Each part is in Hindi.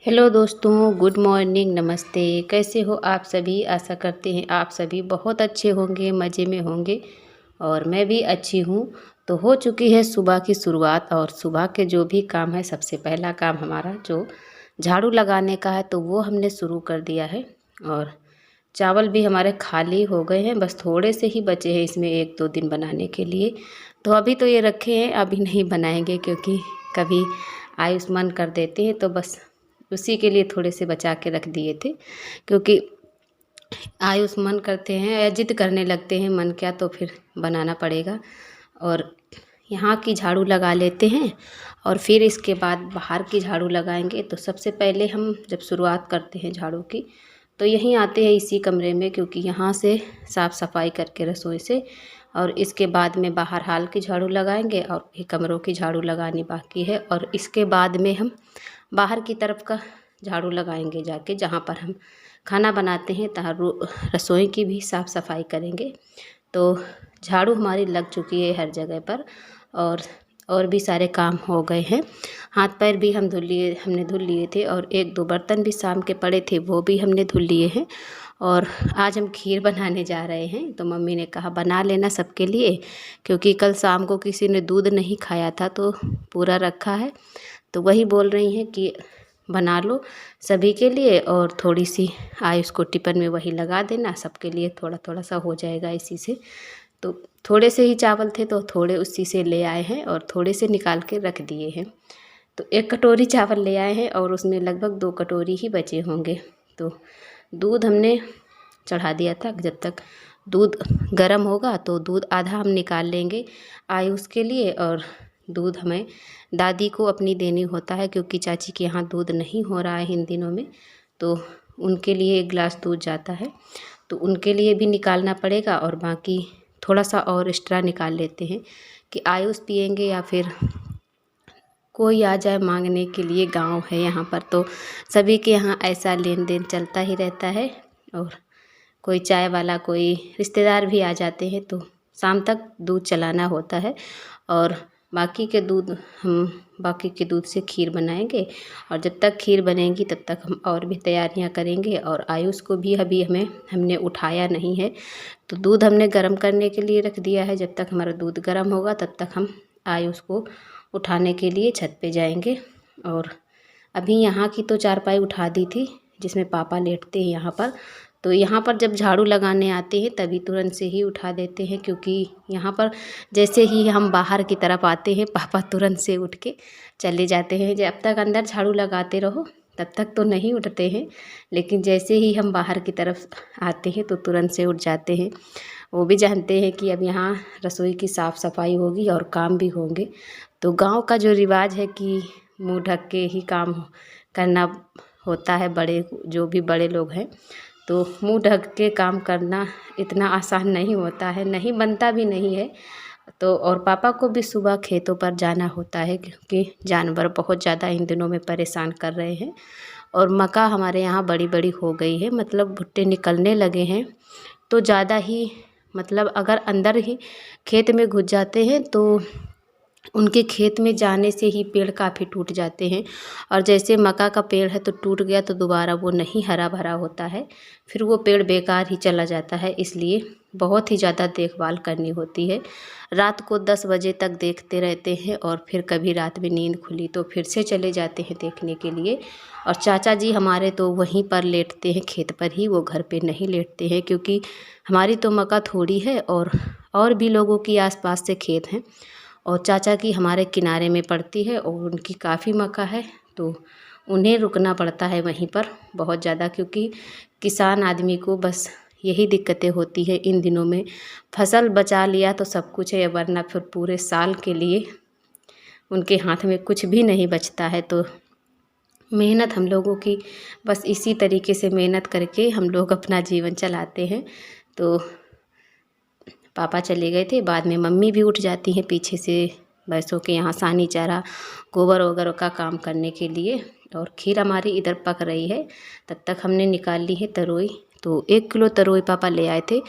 हेलो दोस्तों, गुड मॉर्निंग, नमस्ते। कैसे हो आप सभी? आशा करते हैं आप सभी बहुत अच्छे होंगे, मज़े में होंगे और मैं भी अच्छी हूँ। तो हो चुकी है सुबह की शुरुआत और सुबह के जो भी काम है, सबसे पहला काम हमारा जो झाड़ू लगाने का है तो वो हमने शुरू कर दिया है। और चावल भी हमारे खाली हो गए हैं, बस थोड़े से ही बचे हैं इसमें 1-2 दिन बनाने के लिए। तो अभी तो ये रखे हैं, अभी नहीं बनाएंगे क्योंकि कभी आयुष्मान कर देते हैं तो बस उसी के लिए थोड़े से बचा के रख दिए थे। क्योंकि आयुष्मान करते हैं या जिद करने लगते हैं मन क्या, तो फिर बनाना पड़ेगा। और यहाँ की झाड़ू लगा लेते हैं और फिर इसके बाद बाहर की झाड़ू लगाएंगे। तो सबसे पहले हम जब शुरुआत करते हैं झाड़ू की तो यहीं आते हैं इसी कमरे में, क्योंकि यहाँ से साफ़ सफाई करके रसोई से और इसके बाद में बाहर हाल की झाड़ू लगाएंगे और ये कमरों की झाड़ू लगानी बाकी है। और इसके बाद में हम बाहर की तरफ का झाड़ू लगाएंगे जाके, जहाँ पर हम खाना बनाते हैं रसोई की भी साफ़ सफाई करेंगे। तो झाड़ू हमारी लग चुकी है हर जगह पर और भी सारे काम हो गए हैं। हाथ पैर भी हमने धुल लिए थे और 1-2 बर्तन भी शाम के पड़े थे, वो भी हमने धुल लिए हैं। और आज हम खीर बनाने जा रहे हैं, तो मम्मी ने कहा बना लेना सबके लिए, क्योंकि कल शाम को किसी ने दूध नहीं खाया था तो पूरा रखा है। तो वही बोल रही हैं कि बना लो सभी के लिए और थोड़ी सी आयुष को टिफ़िन में वही लगा देना, सबके लिए थोड़ा थोड़ा सा हो जाएगा इसी से। तो थोड़े से ही चावल थे तो थोड़े उसी से ले आए हैं और थोड़े से निकाल के रख दिए हैं। तो 1 कटोरी चावल ले आए हैं और उसमें लगभग 2 कटोरी ही बचे होंगे। तो दूध हमने चढ़ा दिया था, जब तक दूध गर्म होगा तो दूध आधा हम निकाल लेंगे आयुष के लिए। और दूध हमें दादी को अपनी देनी होता है, क्योंकि चाची के यहाँ दूध नहीं हो रहा है इन दिनों में, तो उनके लिए 1 गिलास दूध जाता है, तो उनके लिए भी निकालना पड़ेगा। और बाकी थोड़ा सा और एक्स्ट्रा निकाल लेते हैं कि आयुष पिएंगे या फिर कोई आ जाए मांगने के लिए। गांव है यहाँ पर तो सभी के यहाँ ऐसा लेन देन चलता ही रहता है। और कोई चाय वाला, कोई रिश्तेदार भी आ जाते हैं तो शाम तक दूध चलाना होता है। और बाकी के दूध से खीर बनाएंगे और जब तक खीर बनेगी तब तक हम और भी तैयारियां करेंगे। और आयुष को भी अभी हमने उठाया नहीं है, तो दूध हमने गर्म करने के लिए रख दिया है। जब तक हमारा दूध गर्म होगा तब तक हम आयुष को उठाने के लिए छत पे जाएंगे। और अभी यहाँ की तो चारपाई उठा दी थी जिसमें पापा लेटते हैं यहाँ पर। तो यहाँ पर जब झाड़ू लगाने आते हैं तभी तुरंत से ही उठा देते हैं, क्योंकि यहाँ पर जैसे ही हम बाहर की तरफ आते हैं पापा तुरंत से उठ के चले जाते हैं। जब तक अंदर झाड़ू लगाते रहो तब तक तो नहीं उठते हैं, लेकिन जैसे ही हम बाहर की तरफ आते हैं तो तुरंत से उठ जाते हैं। वो भी जानते हैं कि अब यहाँ रसोई की साफ़ सफाई होगी और काम भी होंगे। तो गांव का जो रिवाज है कि मुंह ढक के ही काम करना होता है, जो भी बड़े लोग हैं तो मुंह ढक के काम करना इतना आसान नहीं होता है, नहीं बनता भी नहीं है। तो और पापा को भी सुबह खेतों पर जाना होता है, क्योंकि जानवर बहुत ज़्यादा इन दिनों में परेशान कर रहे हैं। और मक्का हमारे यहाँ बड़ी बड़ी हो गई है, मतलब भुट्टे निकलने लगे हैं। तो ज़्यादा ही, मतलब अगर अंदर ही खेत में घुस जाते हैं तो उनके खेत में जाने से ही पेड़ काफ़ी टूट जाते हैं। और जैसे मक्का का पेड़ है तो टूट गया तो दोबारा वो नहीं हरा भरा होता है, फिर वो पेड़ बेकार ही चला जाता है। इसलिए बहुत ही ज़्यादा देखभाल करनी होती है। रात को 10 बजे तक देखते रहते हैं और फिर कभी रात में नींद खुली तो फिर से चले जाते हैं देखने के लिए। और चाचा जी हमारे तो वहीं पर लेटते हैं, खेत पर ही, वो घर पे नहीं लेटते हैं, क्योंकि हमारी तो मक्का थोड़ी है और भी लोगों की आसपास से खेत हैं। और चाचा की हमारे किनारे में पड़ती है और उनकी काफ़ी मक्का है, तो उन्हें रुकना पड़ता है वहीं पर बहुत ज़्यादा, क्योंकि किसान आदमी को बस यही दिक्कतें होती है इन दिनों में। फसल बचा लिया तो सब कुछ है, वरना फिर पूरे साल के लिए उनके हाथ में कुछ भी नहीं बचता है। तो मेहनत हम लोगों की, बस इसी तरीके से मेहनत करके हम लोग अपना जीवन चलाते हैं। तो पापा चले गए थे, बाद में मम्मी भी उठ जाती हैं पीछे से भैंसों के यहाँ सानी चारा, गोबर वगैरह का काम करने के लिए। और खीर हमारी इधर पक रही है, तब तक हमने निकाल ली है तरोई। तो 1 किलो तरोई पापा ले आए थे,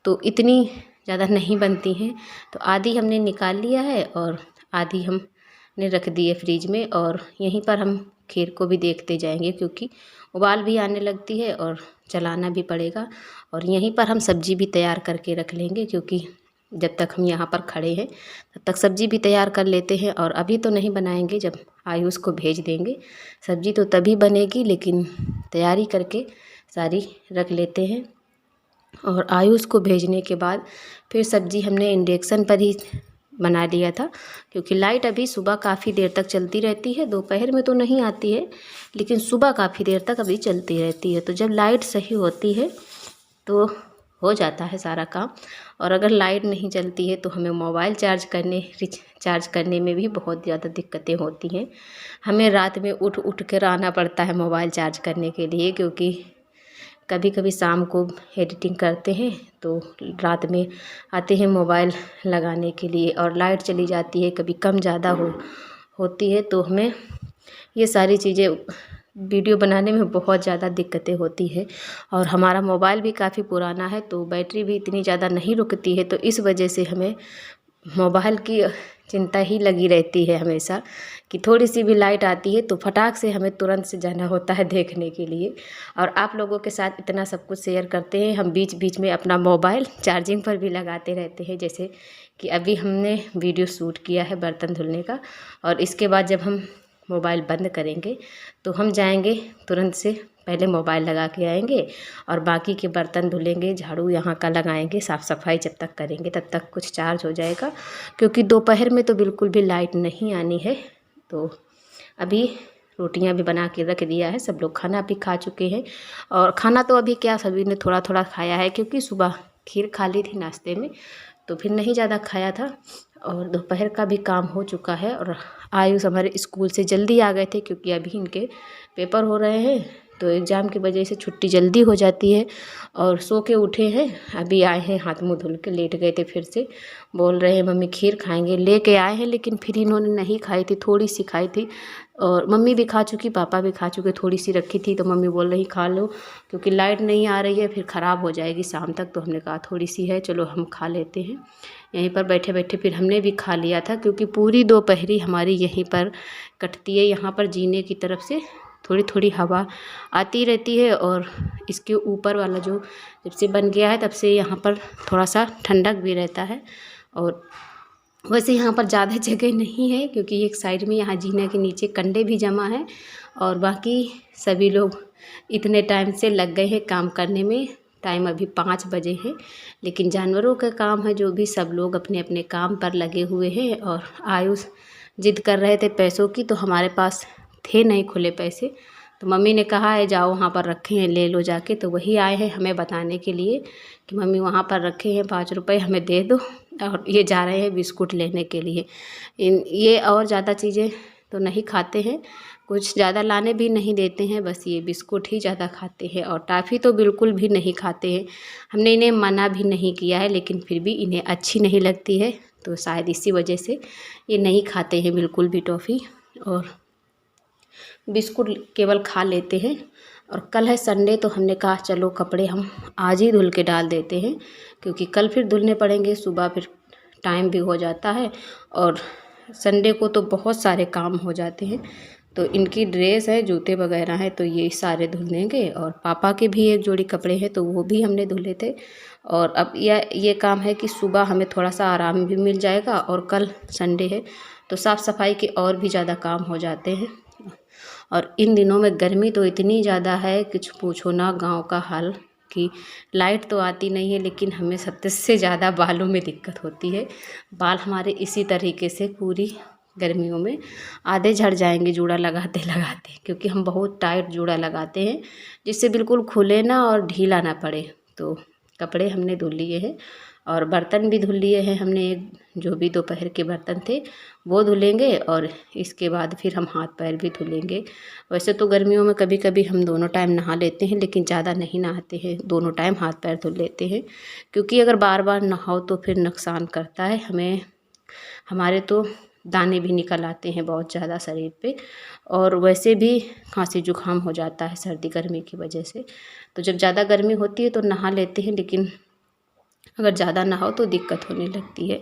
तो इतनी ज़्यादा नहीं बनती हैं, तो आधी हमने निकाल लिया है और आधी हमने रख दी है फ्रिज में। और यहीं पर हम खीर को भी देखते जाएंगे, क्योंकि उबाल भी आने लगती है और चलाना भी पड़ेगा। और यहीं पर हम सब्जी भी तैयार करके रख लेंगे, क्योंकि जब तक हम यहाँ पर खड़े हैं तब तक सब्जी भी तैयार कर लेते हैं। और अभी तो नहीं बनाएंगे, जब आयुष को भेज देंगे सब्जी तो तभी बनेगी, लेकिन तैयारी करके सारी रख लेते हैं। और आयुष को भेजने के बाद फिर सब्जी हमने इंडक्शन पर ही बना लिया था, क्योंकि लाइट अभी सुबह काफ़ी देर तक चलती रहती है, दोपहर में तो नहीं आती है, लेकिन सुबह काफ़ी देर तक अभी चलती रहती है। तो जब लाइट सही होती है तो हो जाता है सारा काम। और अगर लाइट नहीं चलती है तो हमें मोबाइल चार्ज करने में भी बहुत ज़्यादा दिक्कतें होती हैं। हमें रात में उठ उठ कर आना पड़ता है मोबाइल चार्ज करने के लिए, क्योंकि कभी कभी शाम को एडिटिंग करते हैं तो रात में आते हैं मोबाइल लगाने के लिए, और लाइट चली जाती है, कभी कम ज़्यादा होती है, तो हमें ये सारी चीज़ें वीडियो बनाने में बहुत ज़्यादा दिक्कतें होती है। और हमारा मोबाइल भी काफ़ी पुराना है, तो बैटरी भी इतनी ज़्यादा नहीं रुकती है, तो इस वजह से हमें मोबाइल की चिंता ही लगी रहती है हमेशा, कि थोड़ी सी भी लाइट आती है तो फटाक से हमें तुरंत से जाना होता है देखने के लिए। और आप लोगों के साथ इतना सब कुछ शेयर करते हैं, हम बीच बीच में अपना मोबाइल चार्जिंग पर भी लगाते रहते हैं। जैसे कि अभी हमने वीडियो शूट किया है बर्तन धुलने का, और इसके बाद जब हम मोबाइल बंद करेंगे तो हम जाएंगे तुरंत से पहले मोबाइल लगा के आएंगे, और बाकी के बर्तन धुलेंगे, झाड़ू यहाँ का लगाएंगे, साफ़ सफाई जब तक करेंगे तब तक कुछ चार्ज हो जाएगा, क्योंकि दोपहर में तो बिल्कुल भी लाइट नहीं आनी है। तो अभी रोटियां भी बना के रख दिया है, सब लोग खाना भी खा चुके हैं। और खाना तो अभी क्या सभी ने थोड़ा थोड़ा खाया है, क्योंकि सुबह खीर खा ली थी नाश्ते में, तो फिर नहीं ज़्यादा खाया था। और दोपहर का भी काम हो चुका है। और आयुष हमारे स्कूल से जल्दी आ गए थे, क्योंकि अभी इनके पेपर हो रहे हैं, तो एग्ज़ाम की वजह से छुट्टी जल्दी हो जाती है। और सो के उठे हैं, अभी आए हैं, हाथ मुँह धुल के लेट गए थे, फिर से बोल रहे हैं मम्मी खीर खाएंगे, लेके आए हैं, लेकिन फिर इन्होंने नहीं खाई थी, थोड़ी सी खाई थी। और मम्मी भी खा चुकी, पापा भी खा चुके, थोड़ी सी रखी थी, तो मम्मी बोल रही खा लो, क्योंकि लाइट नहीं आ रही है, फिर ख़राब हो जाएगी शाम तक। तो हमने कहा थोड़ी सी है, चलो हम खा लेते हैं। यहीं पर बैठे बैठे फिर हमने भी खा लिया था, क्योंकि पूरी दोपहरी हमारी यहीं पर कटती है। यहाँ पर जीने की तरफ से थोड़ी थोड़ी हवा आती रहती है, और इसके ऊपर वाला जो जब से बन गया है तब से यहाँ पर थोड़ा सा ठंडक भी रहता है। और वैसे यहाँ पर ज़्यादा जगह नहीं है, क्योंकि एक साइड में यहाँ जीने के नीचे कंडे भी जमा है, और बाकी सभी लोग इतने टाइम से लग गए हैं काम करने में। टाइम अभी 5 बजे है, लेकिन जानवरों का काम है, जो भी सब लोग अपने अपने काम पर लगे हुए हैं। और आयुष जिद कर रहे थे पैसों की, तो हमारे पास थे नहीं खुले पैसे, तो मम्मी ने कहा है जाओ वहाँ पर रखे हैं ले लो जाके। तो वही आए हैं हमें बताने के लिए कि मम्मी वहाँ पर रखे हैं 5 रुपये हमें दे दो। और ये जा रहे हैं बिस्कुट लेने के लिए। ये और ज़्यादा चीज़ें तो नहीं खाते हैं, कुछ ज़्यादा लाने भी नहीं देते हैं, बस ये बिस्कुट ही ज़्यादा खाते हैं। और टॉफ़ी तो बिल्कुल भी नहीं खाते हैं, हमने इन्हें मना भी नहीं किया है, लेकिन फिर भी इन्हें अच्छी नहीं लगती है, तो शायद इसी वजह से ये नहीं खाते हैं बिल्कुल भी टॉफ़ी। और बिस्कुट केवल खा लेते हैं। और कल है संडे, तो हमने कहा चलो कपड़े हम आज ही धुल के डाल देते हैं, क्योंकि कल फिर धुलने पड़ेंगे, सुबह फिर टाइम भी हो जाता है। और संडे को तो बहुत सारे काम हो जाते हैं, तो इनकी ड्रेस है, जूते वगैरह हैं, तो ये सारे धुल देंगे। और पापा के भी एक जोड़ी कपड़े हैं, तो वो भी हमने धुले थे। और अब ये काम है कि सुबह हमें थोड़ा सा आराम भी मिल जाएगा, और कल संडे है तो साफ़ सफाई के और भी ज़्यादा काम हो जाते हैं। और इन दिनों में गर्मी तो इतनी ज़्यादा है कुछ पूछो ना, गांव का हाल, कि लाइट तो आती नहीं है, लेकिन हमें सबसे ज़्यादा बालों में दिक्कत होती है। बाल हमारे इसी तरीके से पूरी गर्मियों में आधे झड़ जाएंगे जूड़ा लगाते लगाते, क्योंकि हम बहुत टाइट जूड़ा लगाते हैं, जिससे बिल्कुल खुले ना और ढीला ना पड़े। तो कपड़े हमने धुल लिए हैं, और बर्तन भी धुल लिए हैं हमने, जो भी दोपहर के बर्तन थे वो धुलेंगे, और इसके बाद फिर हम हाथ पैर भी धुलेंगे। वैसे तो गर्मियों में कभी कभी हम दोनों टाइम नहा लेते हैं, लेकिन ज़्यादा नहीं नहाते हैं, दोनों टाइम हाथ पैर धुल लेते हैं, क्योंकि अगर बार बार नहाओ तो फिर नुकसान करता है हमें। हमारे तो दाने भी निकल आते हैं बहुत ज़्यादा शरीर पे, और वैसे भी खांसी जुकाम हो जाता है सर्दी गर्मी की वजह से। तो जब ज़्यादा गर्मी होती है तो नहा लेते हैं, लेकिन अगर ज़्यादा नहाओ तो दिक्कत होने लगती है।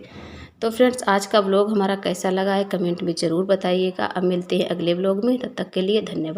तो फ्रेंड्स आज का व्लॉग हमारा कैसा लगा है कमेंट में ज़रूर बताइएगा। अब मिलते हैं अगले व्लॉग में, तब तक के लिए धन्यवाद।